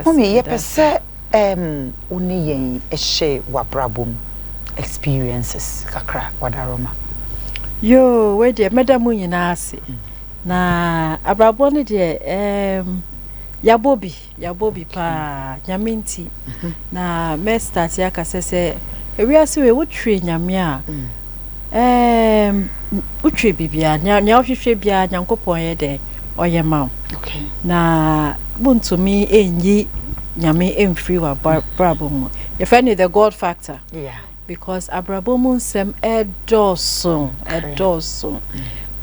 Mommy, ye pese uni yen eshe wabrabum experiences kakra wadaroma. Yo, where the madam nyina ase. Na abrabo ne de yabobi pa nyaminti. Na me start ya kasese ewiase we wotwe nyame a wotwe bibia nya ohwehwe bia nyankopon ye de oyema. Okay. Na buntumi enyi nyame emfiri wa brabo mu. Your friend is the God factor. Yeah. Because abrabo mu nsem edoso.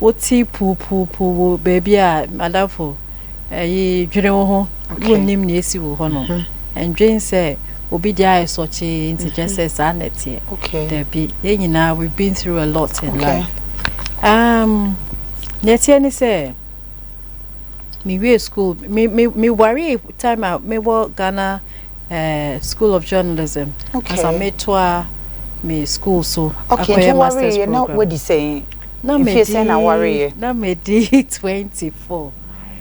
Woti pu baby a madafo yi dwene wo ho wonim na esi wo ho no. And dwen say obi dia esoche nti just say sanete. Okay. There be nyina we've been through a lot in life. Netie ni say me school me worry time out me work Ghana School of Journalism. Okay. As I made to me school so okay, worry now what you saying? Now me say na worry. Now me di 24.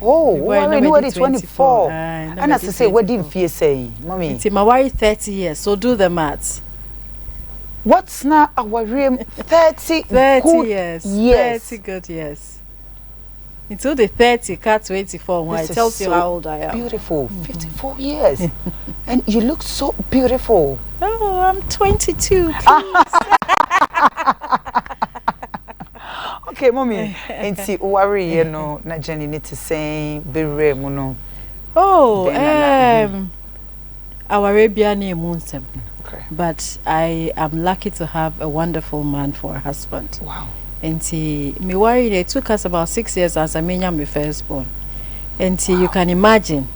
Oh, worry no what 24. And as I say what did you say, mommy? It's my worry 30 years. So do the maths. What's now our worry 30 years. 30 good years. Until the 30 cut 24 when it tells you how old I am. Beautiful. 54 years. And you look so beautiful. Oh, I'm 22. Okay, mommy. And see worry, you know, na Jenny need to say be rare no. Oh, our Arabian name Munsem. Okay. But I am lucky to have a wonderful man for a husband. Wow. And me worried it took us about 6 years as I mean my firstborn. And you can imagine.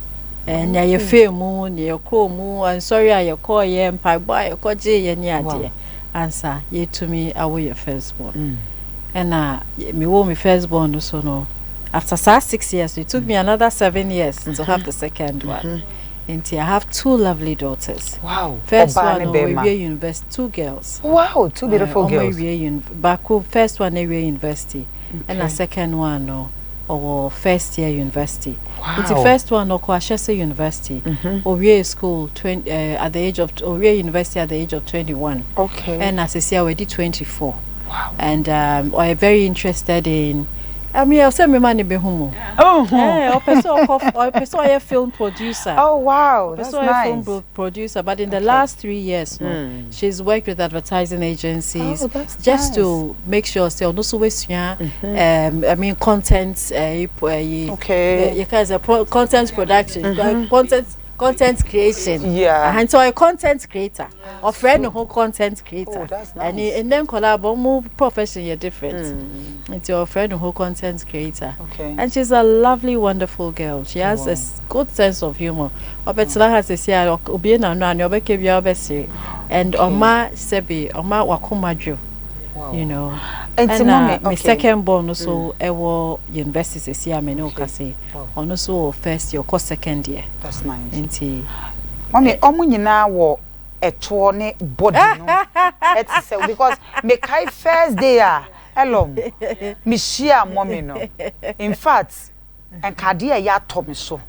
And you feel moon, you call moon, and sorry I call ye and pie boy, you call J and ya answer ye to me away your firstborn. And me won my firstborn so no. After 6 years, it took me another 7 years to have the second one. And I have 2 lovely daughters. Wow. First one we university, 2 girls. Wow, 2 beautiful girls. Baku first one we university, and the second one or first year university. Wow. It's the first one or Ashese University. Or we school at the age of university at the age of 21. Okay. And as I say, I did 24. Wow. And I'm very interested in. I mean, I'll send me money be home. Oh, a film producer. Oh, wow, that's nice. A film producer, but in the last 3 years, she's worked with advertising agencies just to make sure say no so I mean, content. Okay. You guys content production, content creation. Yeah. And so a content creator, or friend who content creator. Oh, that's nice. And then collab more profession you're different. It's your friend who content creator. Okay. And she's a lovely, wonderful girl. She has a good sense of humor. Obetla has a say obi na no an obeke bia obese. And Oma Sebi, Oma Wakumadjo. You know. And my second born so ewo university see am no kase. Ono so first year or second year. That's nice. Enti mommy, omo nyina wo eto ne body no. It's say because me kai first day hello. Me share mommy no. In fact, en kade ya to me so.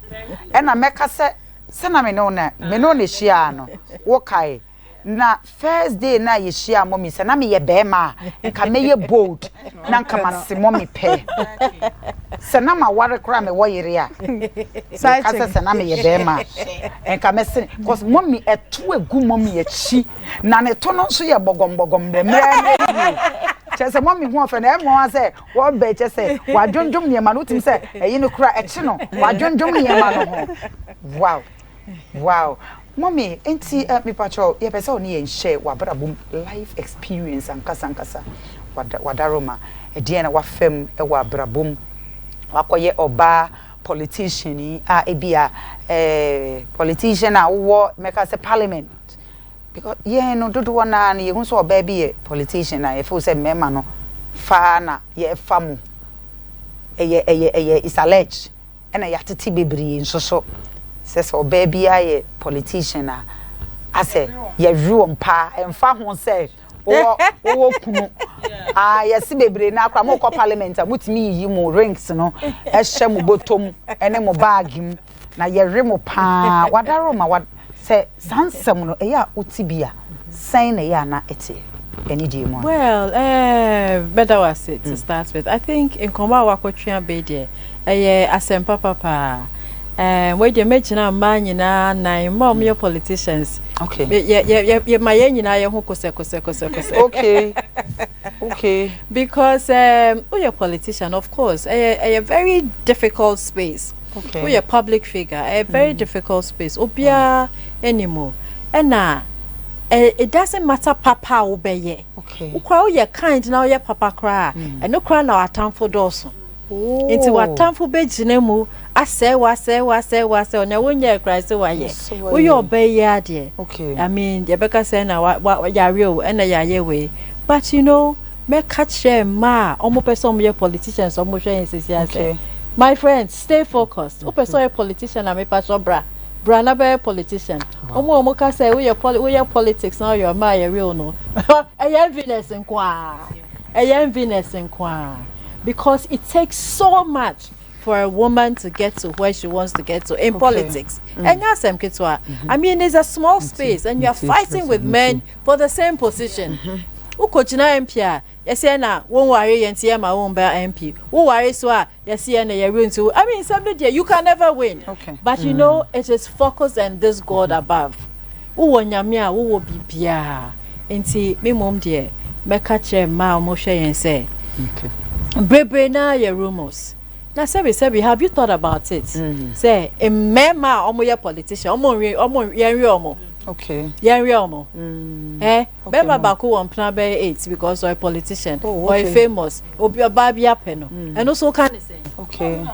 E na meka se na me no ne share no. Wo kai na first day na ye share mommy se na me ye be ma nka me ye bold na nka mase mommy pe se na ma ware kra me wo yire a se na me ye be ma nka me se cause mommy eto egu mommy ye chi na ne to no so ye bogom de mre chese mommy hu ofe na e mo say wo be chese wa dwondwom ne ma no tim say eyi no kra e chi no wa dwondwom ne ma no ho wow mommy, enti me pacho ye pese oni en share wa brabum life experience ankasa wadaroma e de na wa fem e wa brabum wakoye oba politician ebia politician a wo meka se parliament because ye no dodo na ye hu so oba bi ye politician na ye feel say mema no fa na ye famu eye is alleged and ya tete bebri nso says or baby I politician I say ye room pa and fa ho say o kunu yes bebre na akra mo ko parliament mutimi yi mo rings no e hye mo botom ene mo bag mu na ye remo pa wadaro ma wad se sansem no eya otibia sign na ya na ete any day mo. Well, better was it to start with. I think in Koma Wakotria Bede, asempa papa. Where you mention a man, you know, nine more your politicians. Okay. Yeah, my yen, I am Okay. Okay. Because we are politician, of course, a very difficult space. Okay. We are public figure, a very difficult space. Obia anymore. And now, it doesn't matter papa obey. Okay. Ukwa you kind now your papa cry. And no cry now at time for doso. Into what time for bed nemu I say on your one year cry so why we obey ya dear. Okay. I mean Rebecca say now what ya real and ya way. But you know, make catch them ma almost person your politicians almost okay. My friends, stay focused. Open so a politician and me pastor bra na be politician. Omo ka say we your politics now your ma ya real no. Enviness in kwa. Because it takes so much for a woman to get to where she wants to get to in politics. And yes, I mean, it's a small space, and you're fighting with men for the same position. Ukochina MP, yes, na won't worry and see my own MP. Who worry so yes, you're going to. I mean, somebody you can never win. Okay. But you know, it is focused on this God above. Who will be pia. And see, me mom dear, me catch a ma moshe and say. Okay. Brebe na your rumors. Now say have you thought about it? Say a mema omo your politician omo yenri omo. Okay. Yenri omo. Bema Baku won plan be 8 because of a politician or a famous obi obabi apeno. And also can say. Okay.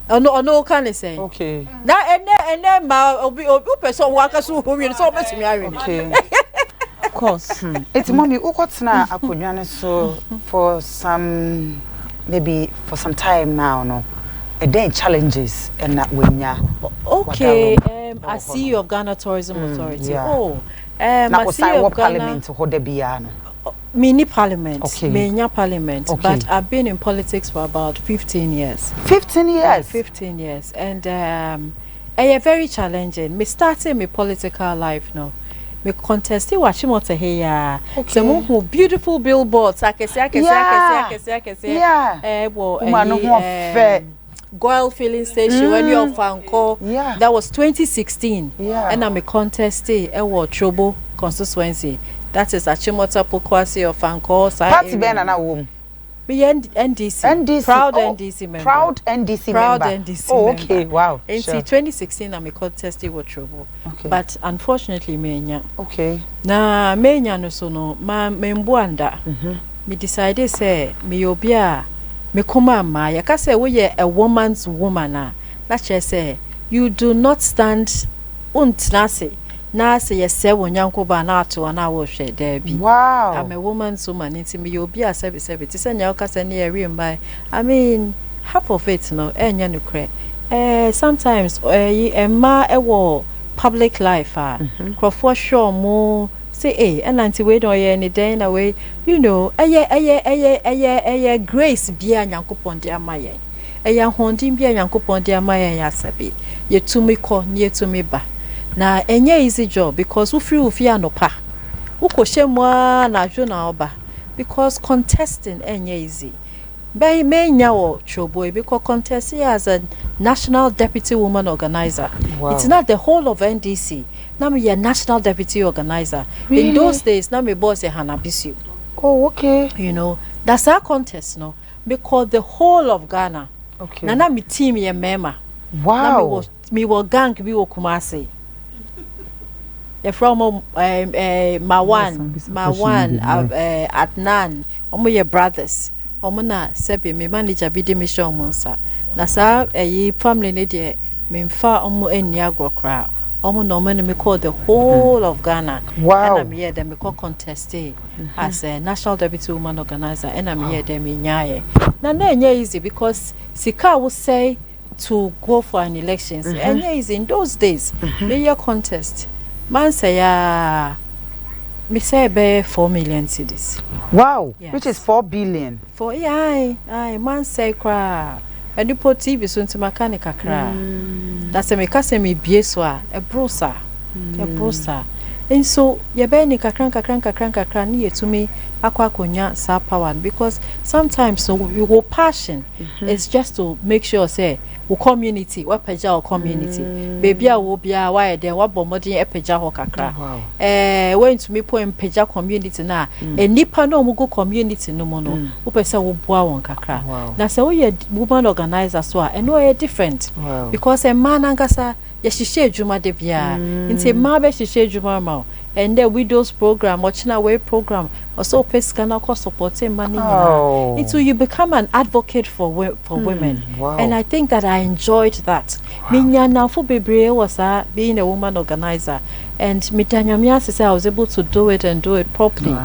No can say. Okay. Na ene ma obi person waka so who we so bet me arena. Okay. Of course. It's mommy ukotna akonwane so for some time now no. And then challenges and that wenya. Okay, I see you of Ghana Tourism Authority. Yeah. Oh, I see you of Parliament to hold the mini parliament, okay. Mini parliament. Okay. But I've been in politics for about 15 years. 15 years? 15 years. And very challenging. Me started my political life now. Me contested Wachimote here. Some beautiful billboards. I can say. Yeah. Goil filling station when you're Fanco. Yeah. That was 2016. Yeah. And I'm a contested Chobo constituency. That is Achimota Pokwasi of Fanco. Party Benana womb. NDC. Proud NDC member. Proud NDC member. NDC member. Okay, wow. In 2016, I'm a contested with Chobo. Okay. But unfortunately, Menya. Okay. Na Menya no so no, ma membuanda. Me decided say, me obia. Me kuma ma yaka say we a woman's woman that she say you do not stand untnase na say yese wonyanko ba na ato na wo hwe there bi. Wow. I'm a woman's woman nti me obi a sebi ti say nya yaka say na remember. I mean half of it no enya no kre. Sometimes ma ewo public life crofo show mo say and anti we don't hear any day in a way, you know, grace be a yankupon dia maye. A young hondim be a yankupon dia maye yasabi. Ye to me call near to me ba. Na enye easy job because we fear no pa. Uko shemwa na juna oba because contesting enye easy. By me nyawo choboy because contesting as a national deputy woman organizer. Wow. It's not the whole of NDC. Now me a national deputy organizer. Really? In those days, now me boss a Hanabisu. Oh, okay. You know, that's our contest, no? Because the whole of Ghana. Okay. Now me team ye mema. Wow. Me wo gang bi wo Kumasi. Ye from Mawan, Adnan. Omo ye brothers. Omo na sebi me manager bi di me show monsa. Na sa family ne de me mfa omo eni agrokra. Omo no me call the whole of Ghana. Wow. And I'm here them me call contested as a national deputy woman organizer and I'm here them in nyaye. Now easy because Sika would say to go for an elections. And easy in those days. Me contest. Man say me say be 4 million cedis. Wow. Yes. Which is 4 billion. For man say cry. And you put TV so into mechanic cry. na se me ka se me bie so a ebrosa and so ye be ni kakran ni yetumi akwa konya sa power because sometimes so you go passion is just to make sure say we community we peja our community baby a wo bia why then wa bomodin e peja ho kakra when to me point peja community na enipa no mu go community no mo no wo pese wo boa won kakra na se wo ye woman organizer so a eno e different because a man angasa ye hihye adwuma de bia nti ma be hihye adwuma ma and the widows program watching away program also pescana cost supporting money until you become an advocate for women and I think that I enjoyed that minya na for bebre was being a woman organizer and mitanyamia say I was able to do it and do it properly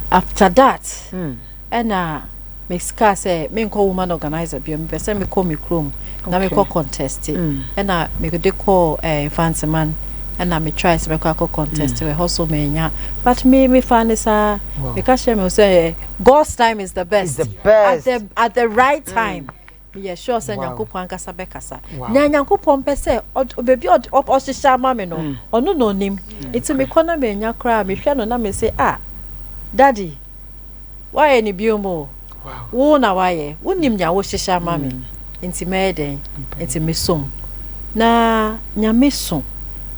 after that and Mexica say me call woman organizer bi me pese me call me chrome na me call contest and me go dey call fancy man and me try say me call contest we hustle me nya but me fan is because she say God's time is the best, at the right time me sure say Nyankopon kasa be kasa nya Nyankopon pese baby o shisha ma me no ono no nim it me kona me nya kra me hwe no na me say daddy why any biomo wo na waye wonim nya wo hihya mame enti meden enti mesom na nya mesom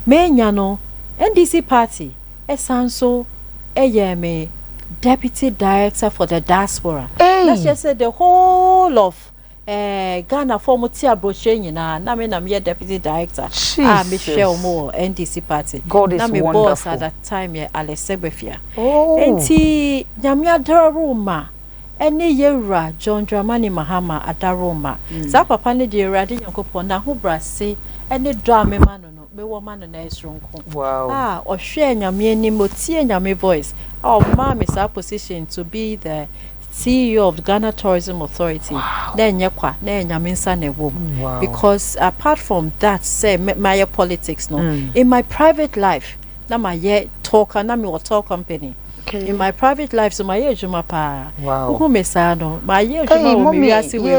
me nya no NDC party esanso me deputy director for the diaspora let's just say the whole of Ghana for mutia broche nyina na me deputy director me share mo NDC party na me wonderful. Boss at that time Alesebefia enti nyame adaroma ene yewra John Dramani Mahama adaroma sa papa ne de Awurade Nyankopon na ho brase ene drama ma no me wo ma no na esronko ohwe nyame ani motie nyame voice ma me sa position to be the CEO of the Ghana Tourism Authority then nyekwa na nyame nsa na wo because apart from that say my politics no in my private life na my talker na me talk company in my private life so my ejuma pa who me sa no my ejuma o me wiase we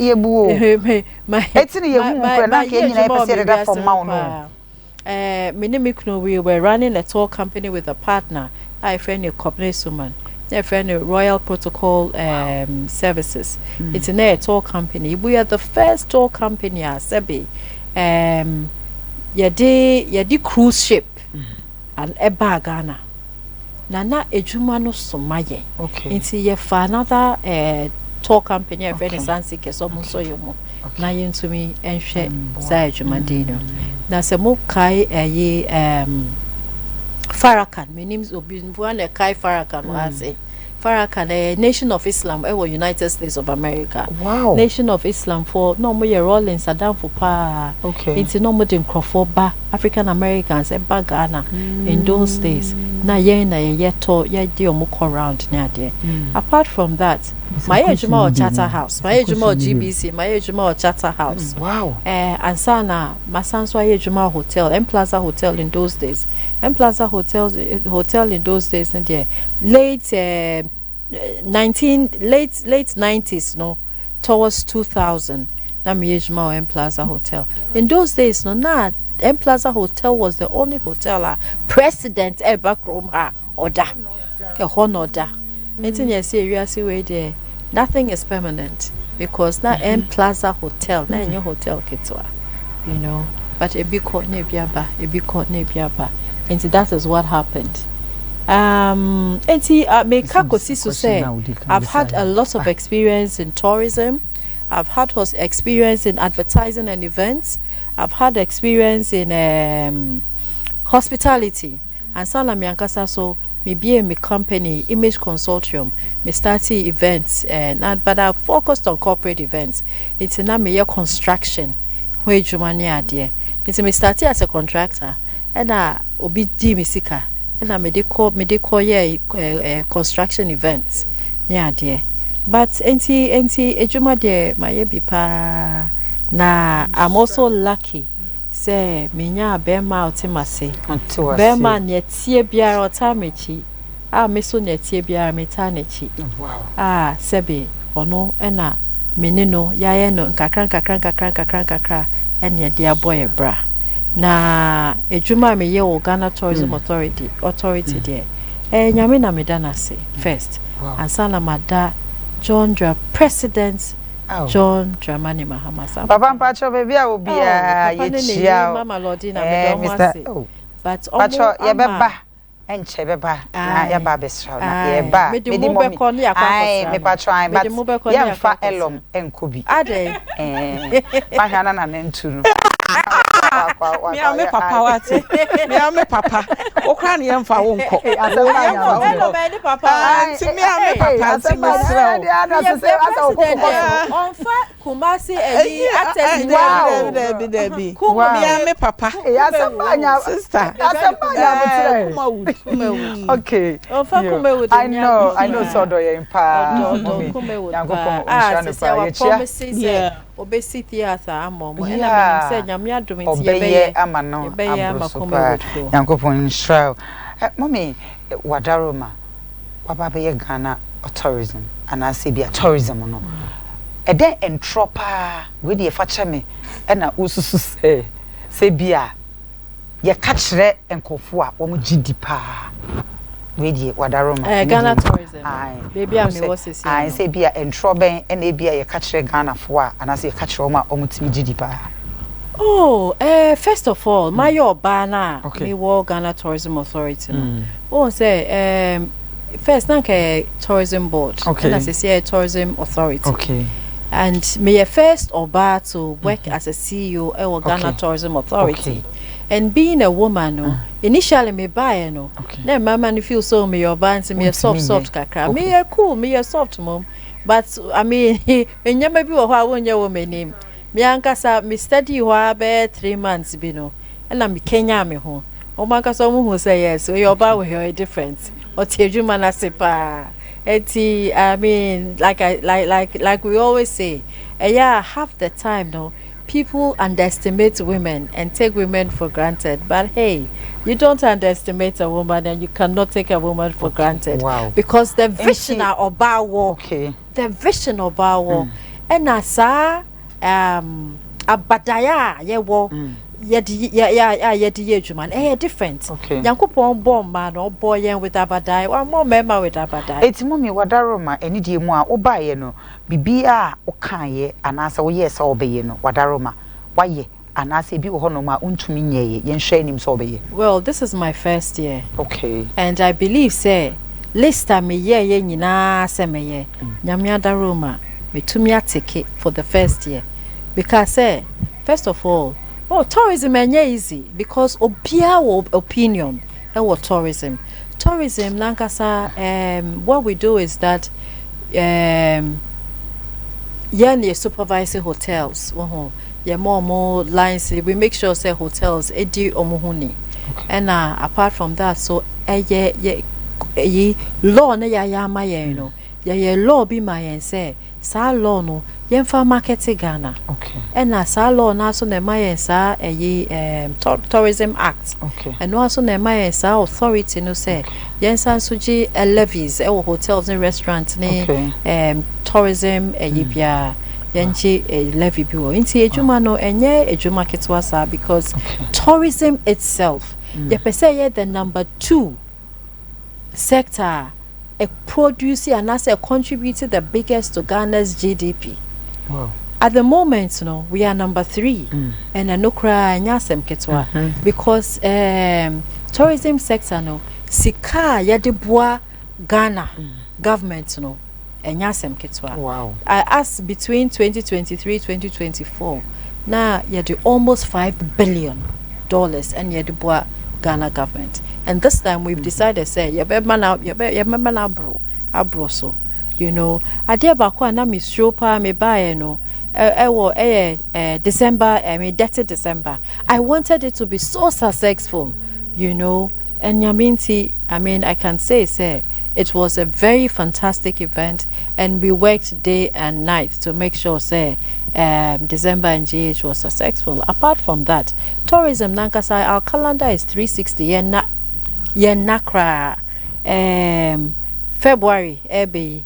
ye buo etini ye hu kra na ke nyina epese da for ma no me ne me kuno we were running a tour company with a partner I friend a company suman a friend Royal Protocol Services it's a tour company we are the first tour company sebi ye cruise ship and eba Ghana na ejuma no somaye nti ye fa another tour company a friend Sansi keso mo so yomo na yentumi enhwe sa ejuma dino na se mo kai Farrakhan my name is Obinvuan kai Farrakhan was Farrakhan Nation of Islam United States of America Nation of Islam for no mo ye rolling Saddam for pa into no mo den crofo ba African Americans e ba Ghana in those days na ye to ye di omo around na there apart from that my ejuma or Charterhouse my ejuma or GBC my ejuma or Charterhouse and sana masanso ejuma hotel M Plaza Hotel in those days M Plaza hotel in those days and there late 90s no towards 2000 na me ejuma or M Plaza Hotel in those days no na M Plaza Hotel was the only hotel president ever from her order a honoda anything you see we are there nothing is permanent because na M Plaza Hotel na your hotel kitwa you know but a big court ne biaba and that is what happened and make so say I've had a lot of experience in tourism I've had experience in advertising and events I've had experience in hospitality and sana mi ankasa so me be a company Image Consortium me started events but I focused on corporate events it's na me your construction where jumani ade it's me started as a contractor and obi di me sika and me dey call construction events near there but enti ejuma there my be pa na I'm also lucky say menya bema otimase bema ne tie biara otamechi me so ne tie biara metanechi sebe ono na menino yaye no kakran and ye dear boy bra na ejuma me ye wo Ghana Tourism Authority there nyame na me dana say first and salamada John Dra President John Dramani Mahama Sam Papa Pacho baby a obi a ye chia Mama Lordina me don want say but Pacho ye beba enche beba na ye ba besra na ye ba me di mo be ko na yakwa me Pacho ai but ye fa elom enkobi ade pa hana na nturu me ame papa wate me ame papa okra na yemfa wo nko me papa ti me ame papa ti me sra on fa Kumasi eyi actors Debbie me ame papa sister okay on fa Kumewood I know so do you empower obesi theater amomo and I say nyame adom nti ye ama no abroso yankopon nshraw mommy wadaroma papa be Ghana tourism and I say be tourism no e den entropa we dey fa cheme e na ususu say bia ye ka kire enkofo a wo mo gidi pa we dey wadaroma Ghana tourism baby am me was say I say bia entroben e na bia ye ka kire Ghana fo a and I say ka kire o mo timi gidi pa. Oh, first of all, my Obana, me wo Ghana Tourism Authority. Oh, say first nanke tourism board, and as I say tourism authority. Okay. And me first Oba to work as a CEO at Ghana Tourism Authority. And being a woman, initially me buy no. Then my man feel so me Oba and me a soft kakra. Me a cool, me a soft mom. But I mean, when you maybe wa won't woman name. Me ankasa me study ho be 3 months bi no na me Kenya me ho o mankasa mo hu say yes so your ba we hear different o tejuma na sepa eti I mean like we always say yeah half the time no people underestimate women and take women for granted but hey you don't underestimate a woman and you cannot take a woman for granted because the vision of our the vision of our and asa abadaya yewo yedi ejuma different yankopon bomb man or boy yen with abadaya one more member with abadaya eti mommy wadaroma eni die mu a obaye no bibia o kan ye anasa wo ye so obeye no wadaroma waye anasa bi wo hono ma untumi nyeye yen hwe anim so obeye. Well, this is my first year. Okay. And I believe say lista me ye nyina se me ye nyame adaroma me tumi ateke for the first year. Because first of all, tourism is easy because obia opinion what tourism lankasa what we do is that yeah supervising hotels yeah more lines we make sure say hotels edi omuhuni and apart from that so law na ya ma you know yeah law be my say sa law no yemfa market Ghana. Okay. And na sa law na so na ma sa tourism act. Okay. And no also na ma sa authority no say yensan suji levies e hotels and restaurants ni tourism bia yenchi levy bi wo nti ejuma no enye ejuma ketwa sa because tourism itself ye pese the number 2 sector a producer and as a contributor the biggest to Ghana's GDP. Wow. At the moment, we are number 3 and no cry nyasem ketwa because tourism sector sika yadeboa Ghana government nyasem ketwa. Wow. I asked between 2023-2024 now yade almost $5 billion and yadeboa Ghana government. And this time we've decided say abro so you know ade ba kwa na me stropa me buy no December dirty December I wanted it to be so successful you know and yaminti I mean I can say it was a very fantastic event and we worked day and night to make sure say December and GH was successful. Apart from that, tourism nankasa our calendar is 360 yen nakra February ebe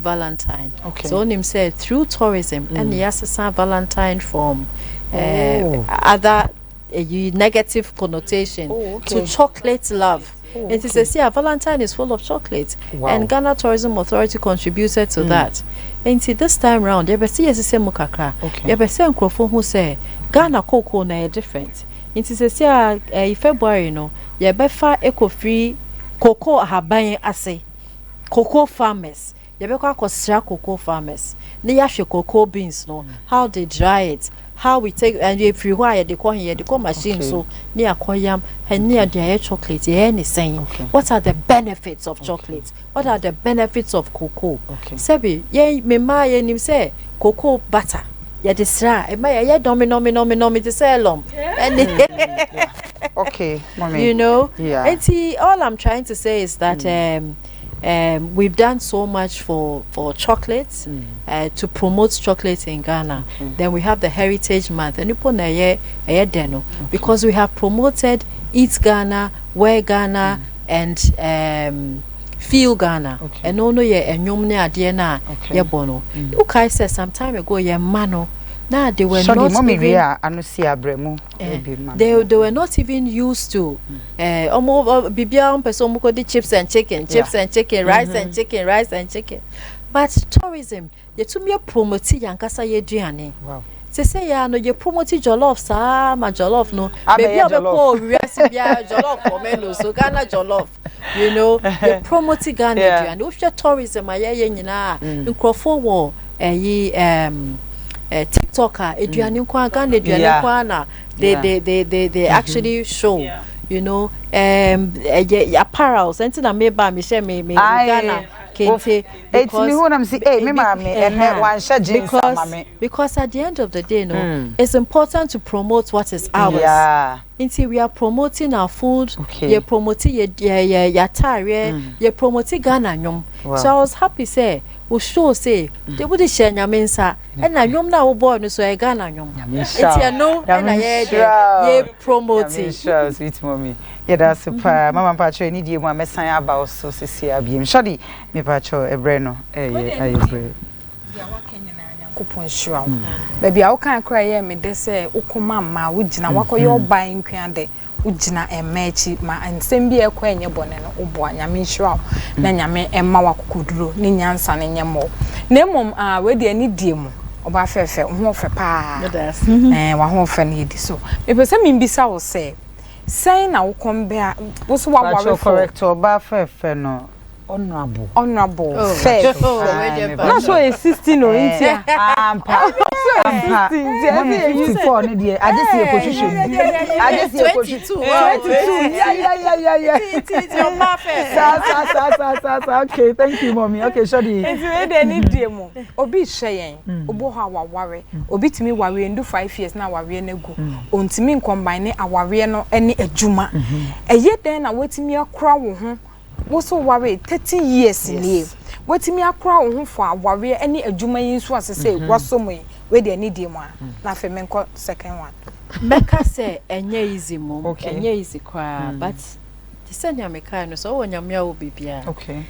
Valentine. Okay. So him said through tourism and he has to Valentine from other negative connotation to chocolate love. It is a Valentine is full of chocolate, and Ghana Tourism Authority contributed to that. And this time round, you see as a mukakra. You see Nkrofo who say Ghana cocoa na different. It is a February no. You befa eco-free cocoa haban ase cocoa farmers. You be cocoa farmers. They actually cocoa beans no. How they dry it. How we take and if you wire they call machine so near koyam and near their chocolate anything. What are the benefits of chocolate? What are the benefits of cocoa? Sebi me ma him say cocoa butter. Ya desra e ma ya domino to sell okay, mommy. You know? Yeah. And see, all I'm trying to say is that we've done so much for chocolates to promote chocolate in Ghana. Then we have the Heritage Month and because we have promoted Eat Ghana, Wear Ghana and Feel Ghana. And no and yomne adena ye bono. Okay, said some time ago ye mano. Nah, they were not even, they were not even used to chips and chicken, rice and chicken. But tourism, you to me promote yankasa ye diane. Wow. Say ya no you promote jollof sa ma jollof no. Maybe I will jollof for menu so Ghana jollof. You know, you promote Ghana and if your tourism aye nyina Nkrofo wo TikToker, eduane kwa Ghana eduane kwa na they actually show, you know, apparels. Anything that made by me share me Ghana kente because at the end of the day, no, it's important to promote what is ours. Yeah. Until we are promoting our food, you're promoting your tire, you're promoting Ghana nyom. So I was happy say we show say they would share nyamensa and na nyom na wo boy no so e Ghana nyom. It's you know and ye promoting. Sweet mommy. Yeah, that's super. Mama Pacho need you one mesan about so sisi abiem. Shodi me Pacho ebreno ebre. Kupon shwa. Baby I can cry here me dey say ukoma ma wugina wakoye oban nkwan de wugina emechi ma ansem bi ekwa enye bone no obo anyame shwa na nyame emma wakokoduro ne nyansa ne nyemo. Na mom we de ani die mu oba fefe ho fe pa. Wa ho fe na edi so. Me pese me mbisa wo say say na wo kombe wo so wa worry correct oba fefe no honorable fair not so 16 or intia ampa 54 ne die I just see a position I just see a position 22 yeah it's your perfect okay thank you mommy okay shodi enti we dey need dem obi hyeyen obo ho awaware obi timi ware ndu 5 years na ware na gu ontimi combine aware no ene adwuma eye den na wetimi akora wo ho so worry 30 years ni wetimi akora wo ho for aware any adwuma yin so asese wasomo we dey need dem na fe menko second one meka say enye easy mom enye easy kwa but the senior meka no so wonyamia wo bibia okay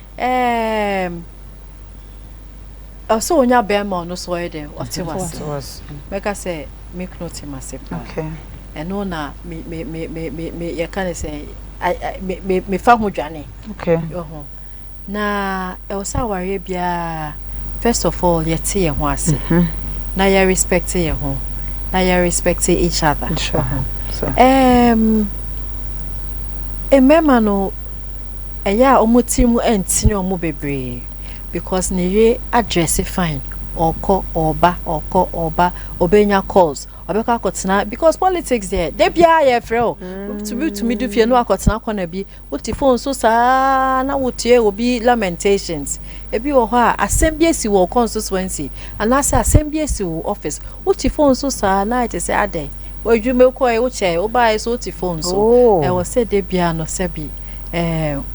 also wonya be ma no so ede what was meka say make note myself okay eno na me you can say me fa ho dwane okay na e o sa ware bia first of all yete ye ho ase na you respect ye ho na you respect each other so mema no eya omotimu entini omo bebre because ne address fine oko oba obenya calls obeka akotena because politics there they bia ye frɛ to me do fie no akotena kona bi wuti phone so saa na wutie obi lamentations ebi wo ho a assembly si wo constituency and as assembly si wo office wuti phone so saa na it say adai wadwume ko e wo che wo bai so wuti phone so e wo say de bia no se bi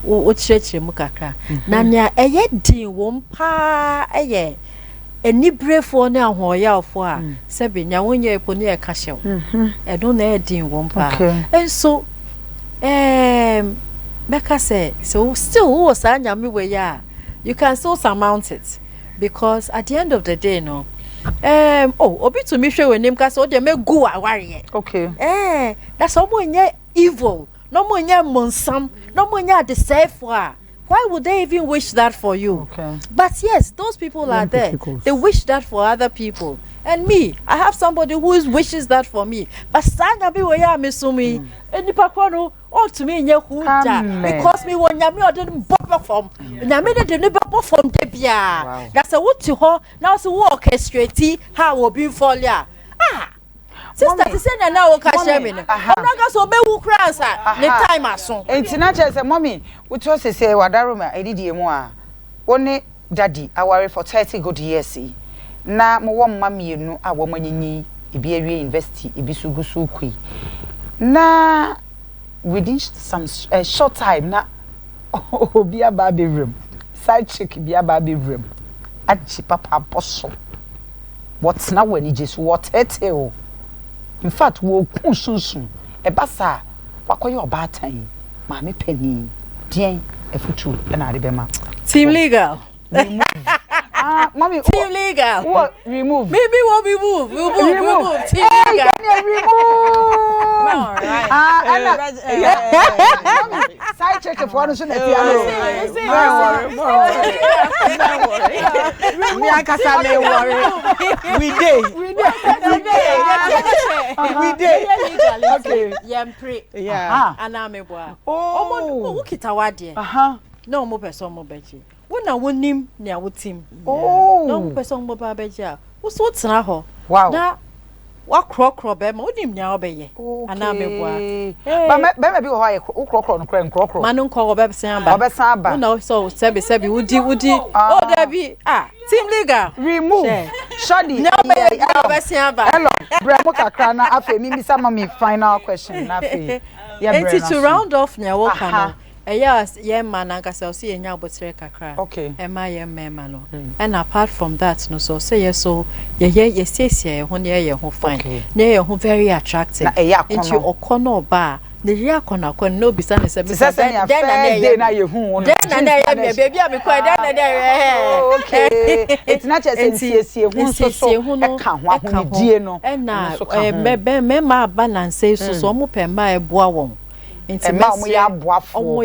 wo kyerɛkyerɛ mu kakra na nya eye din wo mpa eye eni brefo na ahoyafo a sebe nya wonye epo ne e ka hyew edo na edin wo mpa enso beka say so still wo sa nya me we ya you can still surmount it because at the end of the day no obi to me hwe wenim ka so de me go aware. Okay. That's someone evil. No more monsam. No more the safe wa. Why would they even wish that for you? Okay. But yes, those people are there. They wish that for other people. And me, I have somebody who wishes that for me. But sanya bi we ya misumi. Enipa kwa no to me nye huja because me won nyame odin bop from. Nyame de ne bop from de bia. That's a what to ho now so orchestrate how obi fall ya. Sister, to say that now, okay, share me. I'm not going to be who cries at the time I saw. It's not just a mommy, which was to say, Wadaruma, I did more. Only daddy, I worry for 30 good years. Now, my one mammy, you know, I woman in ye, be a university, it be so good so quick. Now, within some short time, now, oh, be a baby room. Side chick, be a baby room. At Chipapa apostle. What's now when it just what it is? In fact, wo kun sunsun e ba sa wakoye obatan maame pani dien efutu e na de be ma team legal mommy team legal what remove maybe what we move team legal remove all right side check for no so na piano me akasa me worry we dey okay yempre anameboa omo ukita wade no mo person mo beji wona wonim ne awotim no mo person mo ba beji a wo so tena ho na wa krokro be ma wonim ne obeye anameboa ba bi ho aye krokro no krokro manu nko obesan ba wona so sebi wudi oh dabi team leader remove shoddy no obesan ba hello bremo kakra na afa mi bisa ma me final question na afa yeah to round off nya wo kan yes yeah man anka say o enya abotre kakra okay ema ye mema no and apart from that no so say yes so ye ho ne ye ho fine ne ye ho very attractive into okono ba the real corner no be say say then na ye hu then na ye me baby am ko then na okay it's not just say hu so e ka ho ahomedie no na me ma balance so mo pe ma e boa won nti ma ya boafo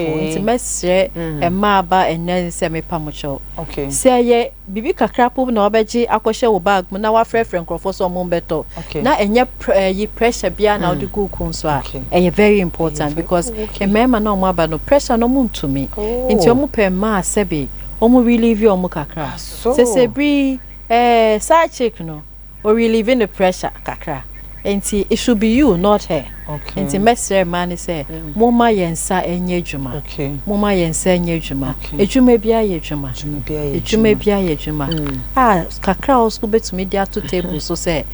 nti mesre ma ba enen se me pamocho okay se ye bibi kakra pop na obeji akwhye wo bag na wa frefre nkrofo so mo beto na enye yi pressure bia na odi gugu nso a eye very important because emema na omo aba no pressure no mo ntumi nti omo pe ma sebe omo relieve omo kakra se bri side chick no or relieving the pressure kakra. Enti it should be you, not her. Okay. Enti mesre man say, "Mama yensa enye juma." Okay. Mama yensa enye juma. Ejuma bia ye juma. Ejuma bia ye juma. Kakra osko betumi dia to table so say,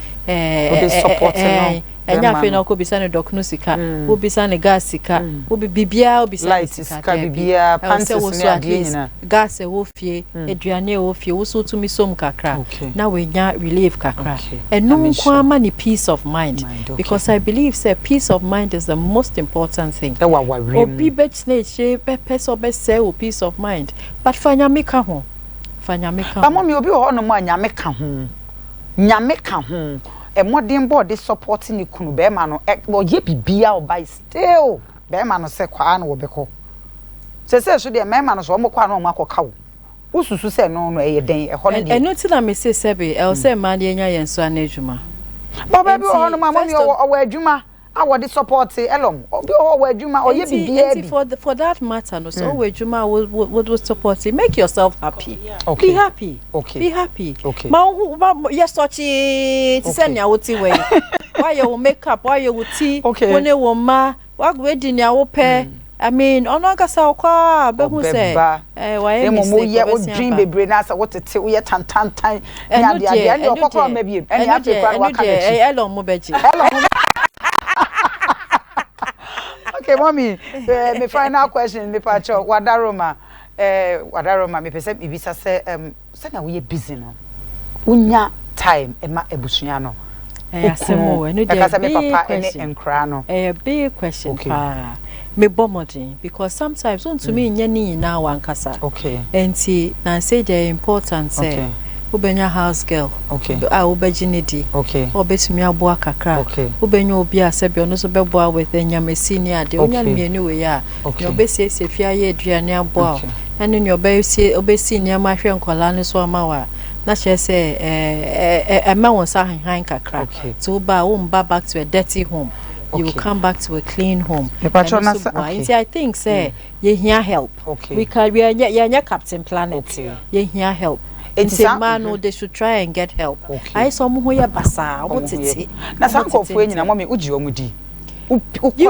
support no. Enya fe na ko bisa ne dokno sika, wo bisa ne gas sika, wo bibia wo bisa sika bibia panses ne ade nyina. Gas e wo fie, eduane e wo fie, wo so tumi som kakra. Na we nya relief kakra. Enu kwa ma ni peace of mind because I believe say peace of mind is the most important thing. Obi betne che peso be say o peace of mind, but fanya meka ho. Ba mommy obi ho no mo anyame ka ho. Nyame ka ho. A modern body supporting the kunu be ma no ye bibia obai still be ma no se kwa na wo beko se so de me ma no so mo kwa na o makoka wo ususu se no e den e ho ne de eno ti na me se sebe e se ma de nya yenso anadwuma baba bi ho no ma mo mi o adwuma I want the support elom obi o adwuma o ye bibia bi for that matter no so adwuma would support it. Make yourself happy. Okay. Be happy. Okay. Be happy. Okay. Ma yes sochi ti send ya woti we why you makeup why you wuti woni wo ma wa gwedi ni awo pe I mean ono akasa kwa be hu say why mo ye o dream bebre na sa wotete wo ye tantan ni ade ni okokoro ma bi eni afi kwa wa kana chi elon mo beji Okay, mommy, my final question, me pacho Wadaroma me pese ibisa say na we busy no. Unya time e ma ebusua no. Asemo enu dey. Because me papa ene enkra no. Big question pa. me bomodin because sometimes want to me nyani na wankasa. Okay. Enti na say the important say ubenya house girl. Okay. Ubejinidi. Okay. Obetumi aboa kakra. Okay. Ubenya obi asebe ono so beboa with enyamesi ni ade. Onya mienu we ya. Yo besi esefia ye aduane aboa. Ene ni obesi ni amahwe nkola ne so amawa. Na she say ema won sa han kakra. So ba wo mba back to a dirty home. You will come back to a clean home. I think say you hear help. We are Captain Planet. You hear help. It's a man they should try and get help. I saw who ya basa. What's it? Na sanko fu enyi na mommy uji omudi. You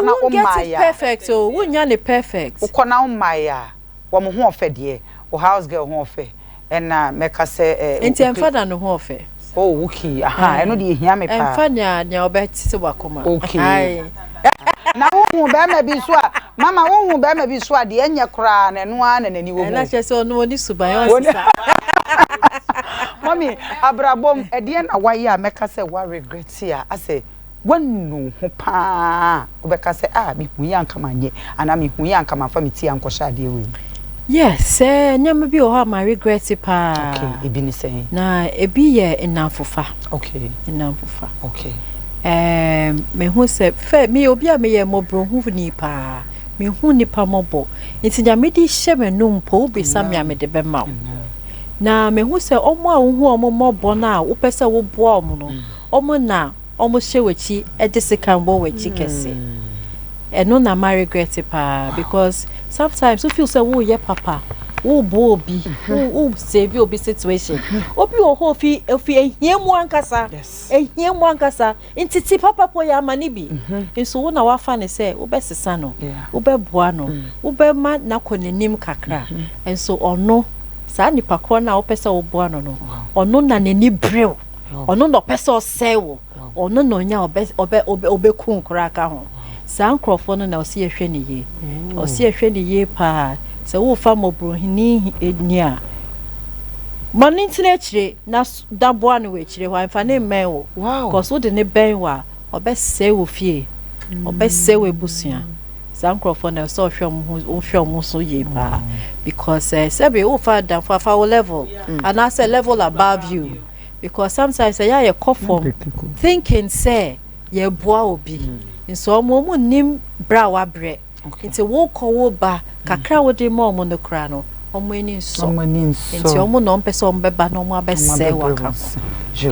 won't get it perfect. So wunyane perfect. Ukona umaya. Wa mo ho ofe de. O house girl ho ofe. And meka say enti emfada no ho ofe. Oh, okay. Aha, I know the hear me pa. Emfanya nya obeti se wakoma. Okay. Na wo be ma bi so a mama wo be ma bi so a de enye kra na no a na nani wo. Na che se ono oni suban o sisa. Mommy, abrabom e de na waye a meka say wa regret ya. I say wonu ho pa. Obeka say me hu ya nka manye ana me hu ya nka ma fa me ti anko sha de we. Yes, nyama bi o ha ma regret pa. Okay, ebi ni say. Na ebi ye enamfofa. Okay. Enamfofa. Okay. Me hu se fe me obi a me ye mobro hu ni pa. Me hu ni pa mobo. Nti nyame di hye me no mpo obi sam ya me de be ma. Na me hu se omo a hu omo mobo na wo pese wo boa omo no. Omo na omo hye wachi e de sekanbo wachi kese. No na my regret pa because sometimes you feel say wo ye papa wo bo obi wo save obi situation obi o ho fi ehie mu ankasa ehie mu ankasa intiti papa po ya mani bi nso wo na wa fa ne say wo be sesa no wo be boa no wo be ma na konenim kakra nso ono sa nipa ko na wo pese wo boa no no ono na nani brew ono no pese o sewo ono no nya obe kun kra ka ho san crofone na osi ehwe ne ye osi ehwe ne ye pa se wo fa mobrohini enia mani ntine chire na daboa ne we chire hwan fa ne men wo cause wo de ne ben wa obese wo fie obese we busua san crofone na so hwe mo so ye pa because se be wo fa dan fa level and I say level above you because sometimes say ya conform thinking say ye boa obi nso omo nim bra wa bre nti wo ko wo ba kakra wo de mo no kra no omo eni nso nti omo no mpese omo beba no omo abese wa ka